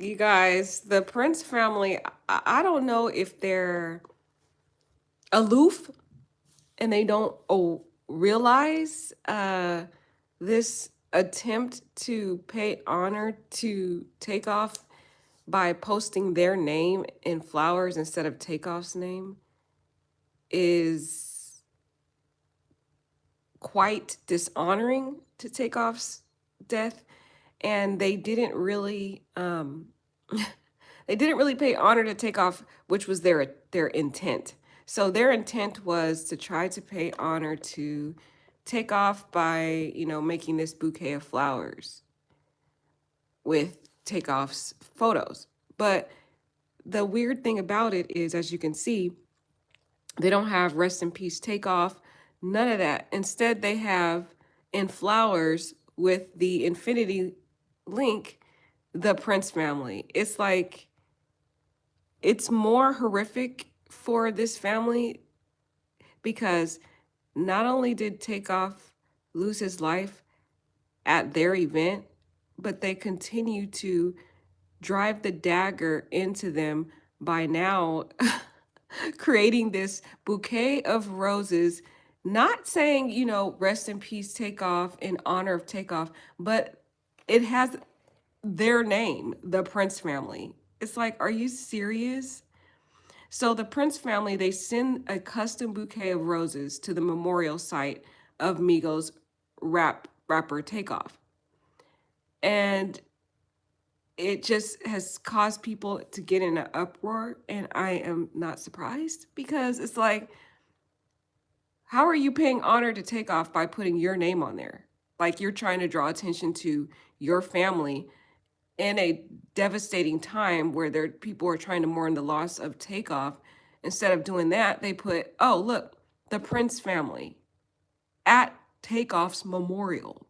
You guys, the Prince family, I don't know if they're aloof and they don't realize this attempt to pay honor to Takeoff by posting their name in flowers instead of Takeoff's name is quite dishonoring to Takeoff's death, and they didn't really pay honor to Takeoff, which was their intent. So their intent was to try to pay honor to Takeoff by, making this bouquet of flowers with Takeoff's photos. But the weird thing about it is, as you can see, they don't have rest in peace Takeoff, none of that. Instead, they have in flowers with the infinity link, the Prince family. It's like, it's more horrific for this family because not only did Takeoff lose his life at their event, but they continue to drive the dagger into them by now creating this bouquet of roses, not saying, rest in peace, Takeoff, in honor of Takeoff, but it has their name, the Prince family. It's like, are you serious? So the Prince family, they send a custom bouquet of roses to the memorial site of Migos rapper Takeoff. And it just has caused people to get in an uproar, and I am not surprised because it's like, how are you paying honor to Takeoff by putting your name on there? Like, you're trying to draw attention to your family in a devastating time where people are trying to mourn the loss of Takeoff. Instead of doing that, they put, oh, look, the Prince family at Takeoff's memorial.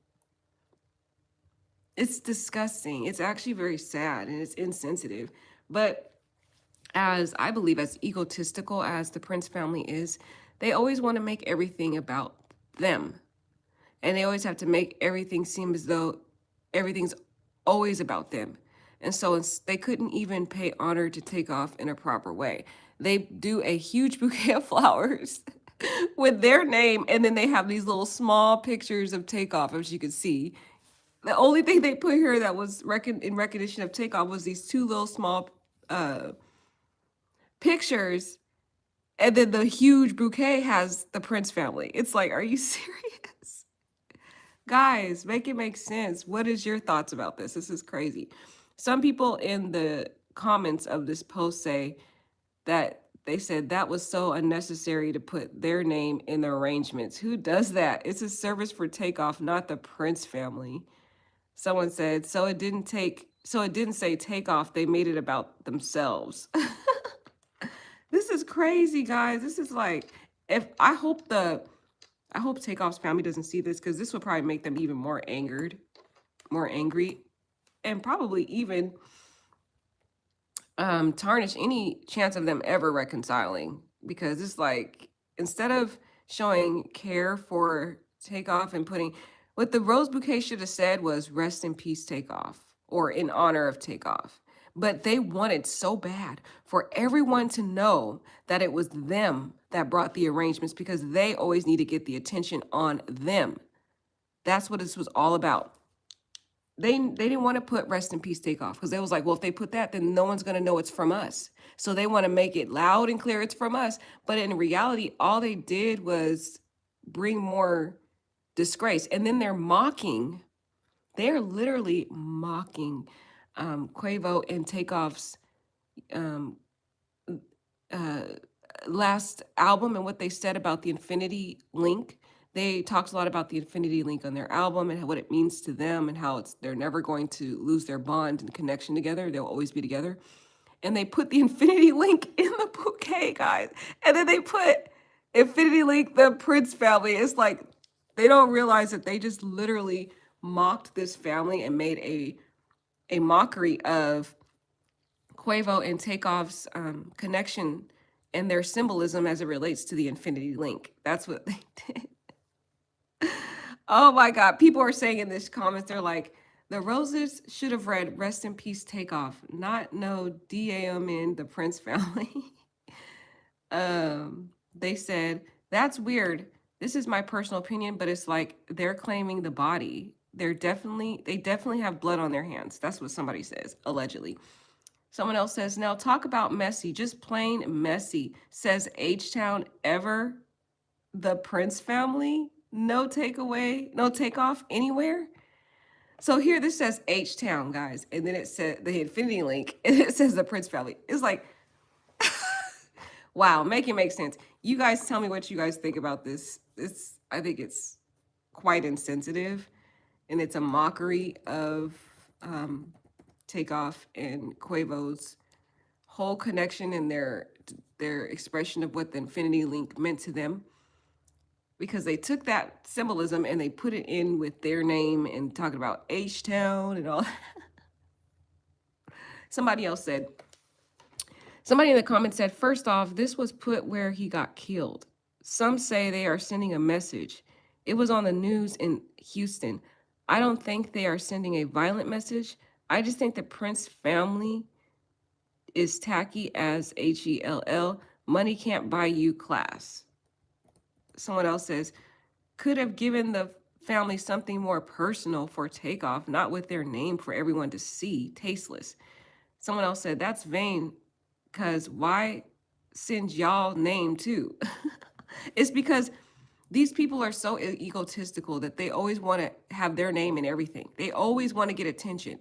It's disgusting. It's actually very sad and it's insensitive. But as I believe, as egotistical as the Prince family is, they always want to make everything about them. And they always have to make everything seem as though everything's always about them. And so they couldn't even pay honor to Takeoff in a proper way. They do a huge bouquet of flowers with their name, and then they have these little small pictures of Takeoff, as you can see. The only thing they put here that was in recognition of Takeoff was these two little small pictures, and then the huge bouquet has the Prince family. It's like, are you serious? Guys, make it make sense. What is your thoughts about this? This is crazy. Some people in the comments of this post say that they said that was so unnecessary to put their name in the arrangements. Who does that? It's a service for Takeoff, not the Prince family. Someone said, so it didn't say Takeoff, they made it about themselves. This is crazy, guys. This is like, I hope Takeoff's family doesn't see this, because this would probably make them even more angry, and probably even tarnish any chance of them ever reconciling. Because it's like, instead of showing care for Takeoff and putting, what the rose bouquet should have said was rest in peace Takeoff, or in honor of Takeoff. But they wanted so bad for everyone to know that it was them that brought the arrangements, because they always need to get the attention on them. That's what this was all about. They didn't want to put rest in peace Takeoff, because they was like, well, if they put that, then no one's going to know it's from us. So they want to make it loud and clear it's from us. But in reality, all they did was bring more disgrace. And then they're literally mocking Quavo and Takeoff's last album and what they said about the Infinity Link. They talked a lot about the Infinity Link on their album and what it means to them, and how they're never going to lose their bond and connection together. They'll always be together. And they put the Infinity Link in the bouquet, guys. And then they put Infinity Link, the Prince family. It's like, they don't realize that they just literally mocked this family and made a mockery of Quavo and Takeoff's connection and their symbolism as it relates to the Infinity Link. That's what they did. Oh my God. People are saying in this comments, they're like, The roses should have read "Rest in Peace, Takeoff," not no DAMN, the Prince family. They said, "That's weird. This is my personal opinion, but it's like they're claiming the body. They definitely have blood on their hands." That's what somebody says, allegedly. Someone else says, "Now talk about messy, just plain messy." Says H-Town, ever the Prince family? No takeaway, no takeoff anywhere. So here this says H-Town, guys, and then it said the Infinity Link, and it says the Prince family. It's like, wow, make it make sense. You guys tell me what you guys think about this. I think it's quite insensitive, and it's a mockery of Takeoff and Quavo's whole connection and their expression of what the Infinity Link meant to them, because they took that symbolism and they put it in with their name and talking about H-Town and all. Somebody in the comments said, "First off, this was put where he got killed. Some say they are sending a message. It was on the news in Houston. I don't think they are sending a violent message. I just think the Prince family is tacky as HELL. Money can't buy you class." Someone else says, "Could have given the family something more personal for Takeoff, not with their name for everyone to see. Tasteless." Someone else said, "That's vain, because why send y'all name too?" It's because these people are so egotistical that they always want to have their name in everything. They always want to get attention.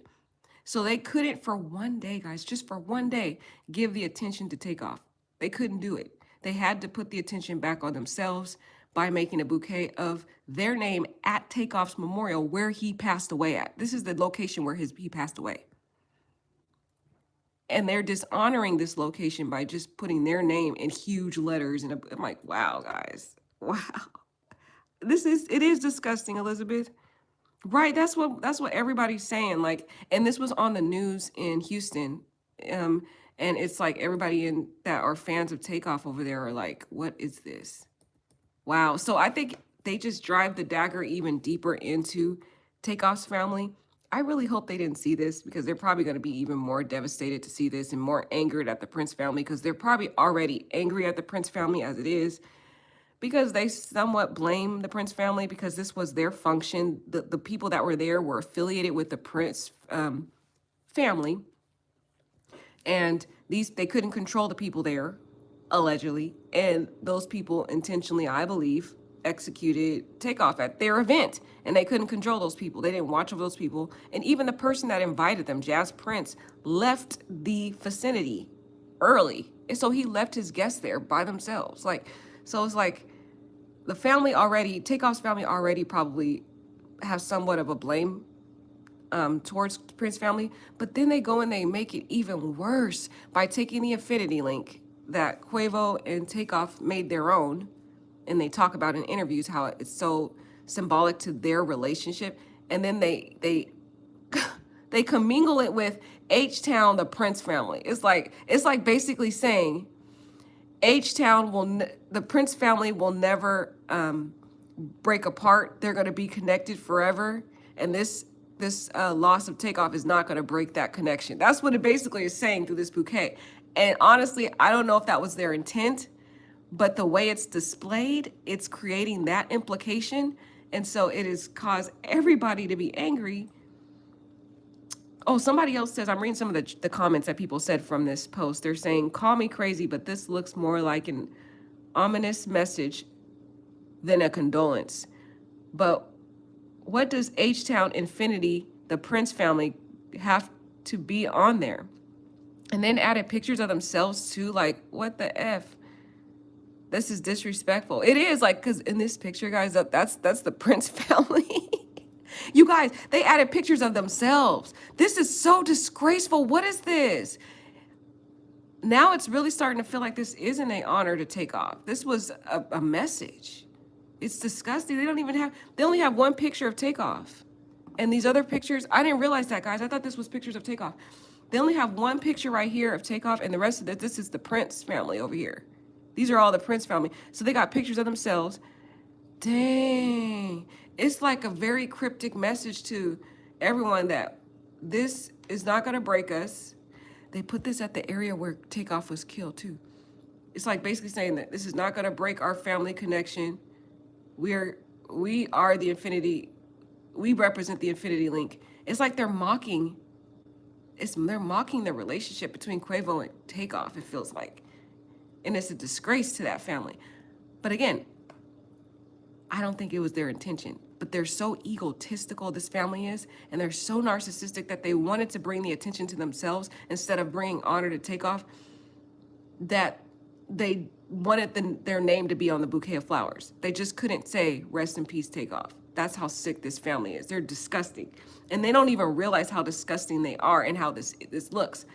So they couldn't, for one day, guys, just for one day, give the attention to Takeoff. They couldn't do it. They had to put the attention back on themselves by making a bouquet of their name at Takeoff's memorial where he passed away at. This is the location where he passed away. And they're dishonoring this location by just putting their name in huge letters. And I'm like, wow, guys, wow. It is disgusting, Elizabeth. Right, that's what everybody's saying. Like, and this was on the news in Houston. And it's like everybody in that are fans of Takeoff over there are like, what is this? Wow. So I think they just drive the dagger even deeper into Takeoff's family. I really hope they didn't see this, because they're probably going to be even more devastated to see this and more angered at the Prince family, because they're probably already angry at the Prince family as it is, because they somewhat blame the Prince family because this was their function. The people that were there were affiliated with the Prince family, and they couldn't control the people there, allegedly, and those people intentionally, I believe, executed Takeoff at their event, and they couldn't control those people. They didn't watch over those people, and even the person that invited them, Jazz Prince, left the vicinity early, and so he left his guests there by themselves. So it's like the family already, Takeoff's family already probably have somewhat of a blame towards the Prince family, but then they go and they make it even worse by taking the Infinity Link that Quavo and Takeoff made their own, and they talk about in interviews how it's so symbolic to their relationship, and then they commingle it with H-Town, the Prince family. It's like basically saying H-Town the Prince family will never break apart. They're going to be connected forever, and this loss of Takeoff is not going to break that connection. That's what it basically is saying through this bouquet. And honestly, I don't know if that was their intent, but the way it's displayed, it's creating that implication. And so it has caused everybody to be angry. Oh, somebody else says, I'm reading some of the comments that people said from this post. They're saying, "Call me crazy, but this looks more like an ominous message than a condolence. But what does H-Town Infinity, the Prince family, have to be on there?" And then added pictures of themselves too. Like, what the F? This is disrespectful. It is, like, because in this picture, guys, that's the Prince family. You guys, they added pictures of themselves. This is so disgraceful. What is this? Now it's really starting to feel like this isn't an honor to Takeoff. This was a message. It's disgusting. They only have one picture of Takeoff. And these other pictures, I didn't realize that, guys. I thought this was pictures of Takeoff. They only have one picture right here of Takeoff, and the rest of this is the Prince family over here. These are all the Prince family. So they got pictures of themselves. Dang. It's like a very cryptic message to everyone that this is not going to break us. They put this at the area where Takeoff was killed too. It's like basically saying that this is not going to break our family connection. We are the infinity. We represent the infinity link. It's like they're mocking. They're mocking the relationship between Quavo and Takeoff. It feels like, and it's a disgrace to that family. But again, I don't think it was their intention. But they're so egotistical, this family is, and they're so narcissistic that they wanted to bring the attention to themselves instead of bringing honor to Takeoff, that they wanted their name to be on the bouquet of flowers. They just couldn't say, rest in peace, Takeoff. That's how sick this family is. They're disgusting. And they don't even realize how disgusting they are and how this looks.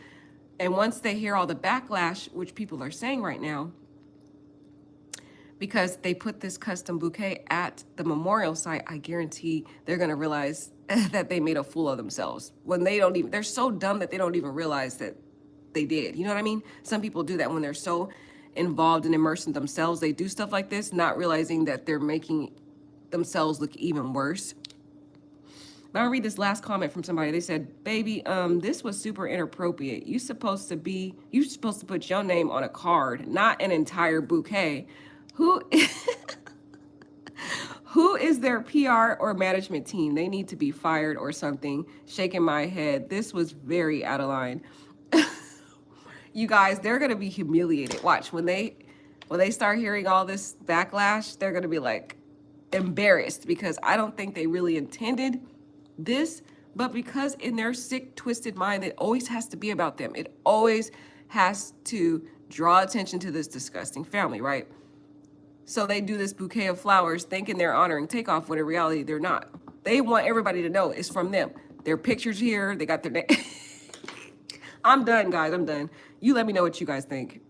And once they hear all the backlash, which people are saying right now, because they put this custom bouquet at the memorial site, I guarantee they're going to realize that they made a fool of themselves when they're so dumb that they don't even realize that they did. You know what I mean? Some people do that when they're so involved and immersed in themselves. They do stuff like this, not realizing that they're making themselves look even worse. Now I'll read this last comment from somebody. They said, baby, this was super inappropriate. You're supposed to put your name on a card, not an entire bouquet. Who is their PR or management team? They need to be fired or something. Shaking my head. This was very out of line. You guys, they're gonna be humiliated. Watch, when they start hearing all this backlash, they're gonna be like embarrassed, because I don't think they really intended this, but because in their sick, twisted mind, it always has to be about them. It always has to draw attention to this disgusting family, right? So they do this bouquet of flowers thinking they're honoring Takeoff, when in reality they're not. They want everybody to know it's from them. Their pictures here, they got their name. I'm done, guys. I'm done. You let me know what you guys think.